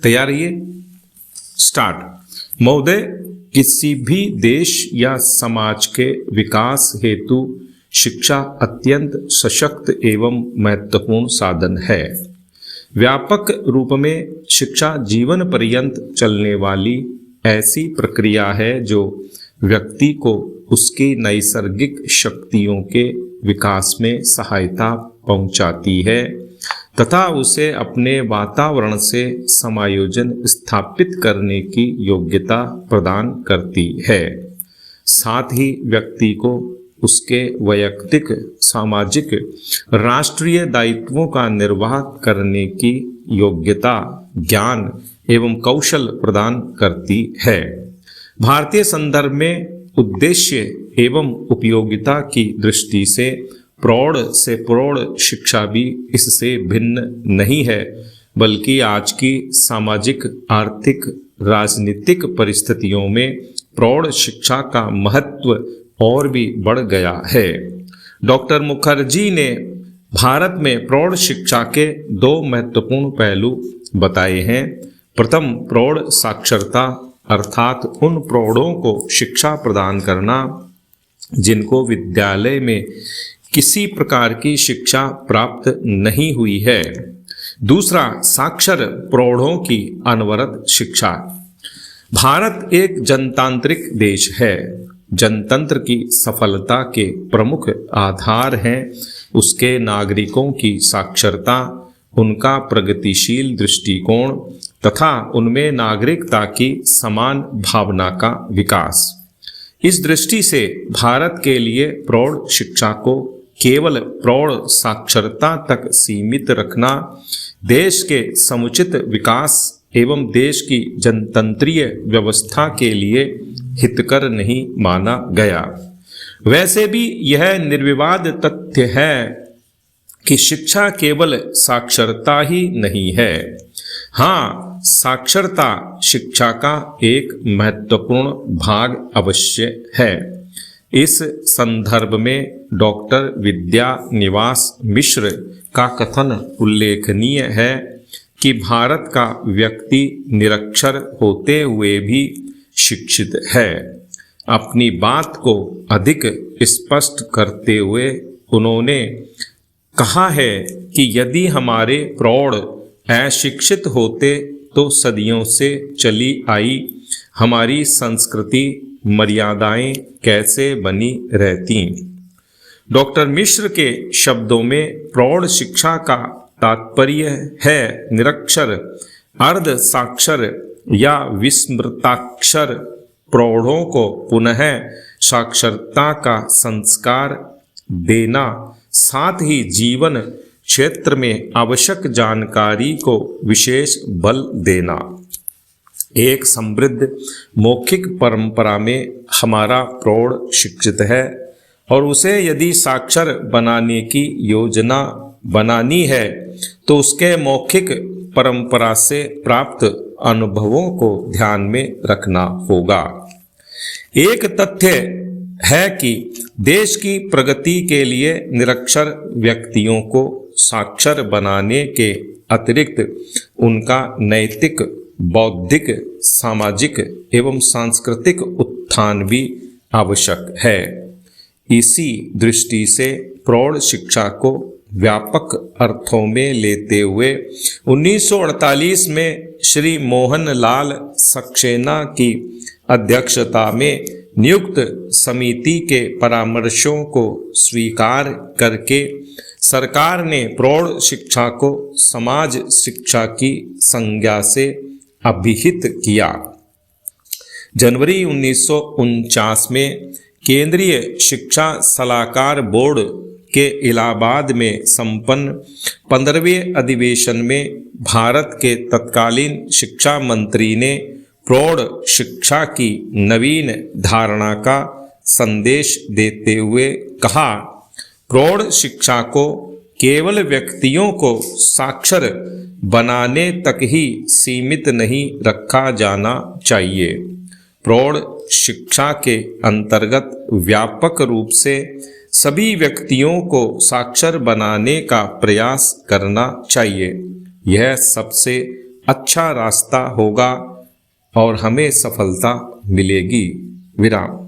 तैयार रहिए, स्टार्ट। महोदय, किसी भी देश या समाज के विकास हेतु शिक्षा अत्यंत सशक्त एवं महत्वपूर्ण साधन है। व्यापक रूप में शिक्षा जीवन पर्यंत चलने वाली ऐसी प्रक्रिया है जो व्यक्ति को उसकी नैसर्गिक शक्तियों के विकास में सहायता पहुंचाती है तथा उसे अपने वातावरण से समायोजन स्थापित करने की योग्यता प्रदान करती है। साथ ही व्यक्ति को उसके वैयक्तिक, सामाजिक, राष्ट्रीय दायित्वों का निर्वाह करने की योग्यता, ज्ञान एवं कौशल प्रदान करती है। भारतीय संदर्भ में उद्देश्य एवं उपयोगिता की दृष्टि से प्रौढ़ से प्रौढ़ शिक्षा भी इससे भिन्न नहीं है, बल्कि आज की सामाजिक, आर्थिक, राजनीतिक परिस्थितियों में प्रौढ़ शिक्षा का महत्व और भी बढ़ गया है। डॉक्टर मुखर्जी ने भारत में प्रौढ़ शिक्षा के दो महत्वपूर्ण पहलू बताए हैं। प्रथम, प्रौढ़ साक्षरता अर्थात उन प्रौढ़ों को शिक्षा प्रदान करना जिनको विद्यालय में किसी प्रकार की शिक्षा प्राप्त नहीं हुई है। दूसरा, साक्षर प्रौढ़ों की अनवरत शिक्षा। भारत एक जनतांत्रिक देश है। जनतंत्र की सफलता के प्रमुख आधार हैं उसके नागरिकों की साक्षरता, उनका प्रगतिशील दृष्टिकोण तथा उनमें नागरिकता की समान भावना का विकास। इस दृष्टि से भारत के लिए प्रौढ़ शिक्षा को केवल प्रौढ़ साक्षरता तक सीमित रखना देश के समुचित विकास एवं देश की जनतंत्रीय व्यवस्था के लिए हितकर नहीं माना गया। वैसे भी यह निर्विवाद तथ्य है कि शिक्षा केवल साक्षरता ही नहीं है। हाँ, साक्षरता शिक्षा का एक महत्वपूर्ण भाग अवश्य है। इस संदर्भ में डॉक्टर विद्या निवास मिश्र का कथन उल्लेखनीय है कि भारत का व्यक्ति निरक्षर होते हुए भी शिक्षित है। अपनी बात को अधिक स्पष्ट करते हुए उन्होंने कहा है कि यदि हमारे प्रौढ़ अशिक्षित होते तो सदियों से चली आई हमारी संस्कृति, मर्यादाएं कैसे बनी रहती। डॉक्टर मिश्र के शब्दों में प्रौढ़ शिक्षा का तात्पर्य है निरक्षर, अर्ध साक्षर या विस्मृताक्षर प्रौढ़ों को पुनः साक्षरता का संस्कार देना, साथ ही जीवन क्षेत्र में आवश्यक जानकारी को विशेष बल देना। एक समृद्ध मौखिक परंपरा में हमारा प्रौढ़ शिक्षित है और उसे यदि साक्षर बनाने की योजना बनानी है तो उसके मौखिक परंपरा से प्राप्त अनुभवों को ध्यान में रखना होगा। एक तथ्य है कि देश की प्रगति के लिए निरक्षर व्यक्तियों को साक्षर बनाने के अतिरिक्त उनका नैतिक, बौद्धिक, सामाजिक एवं सांस्कृतिक उत्थान भी आवश्यक है। इसी दृष्टि से प्रौढ़ शिक्षा को व्यापक अर्थों में लेते हुए 1948 में श्री मोहन लाल सक्सेना की अध्यक्षता में नियुक्त समिति के परामर्शों को स्वीकार करके सरकार ने प्रौढ़ शिक्षा को समाज शिक्षा की संज्ञा से अभिहित किया। जनवरी 1949 में केंद्रीय शिक्षा सलाहकार बोर्ड के इलाहाबाद में संपन्न 15वें अधिवेशन में भारत के तत्कालीन शिक्षा मंत्री ने प्रौढ़ शिक्षा की नवीन धारणा का संदेश देते हुए कहा, प्रौढ़ शिक्षा को केवल व्यक्तियों को साक्षर बनाने तक ही सीमित नहीं रखा जाना चाहिए। प्रौढ़ शिक्षा के अंतर्गत व्यापक रूप से सभी व्यक्तियों को साक्षर बनाने का प्रयास करना चाहिए। यह सबसे अच्छा रास्ता होगा और हमें सफलता मिलेगी। विराम।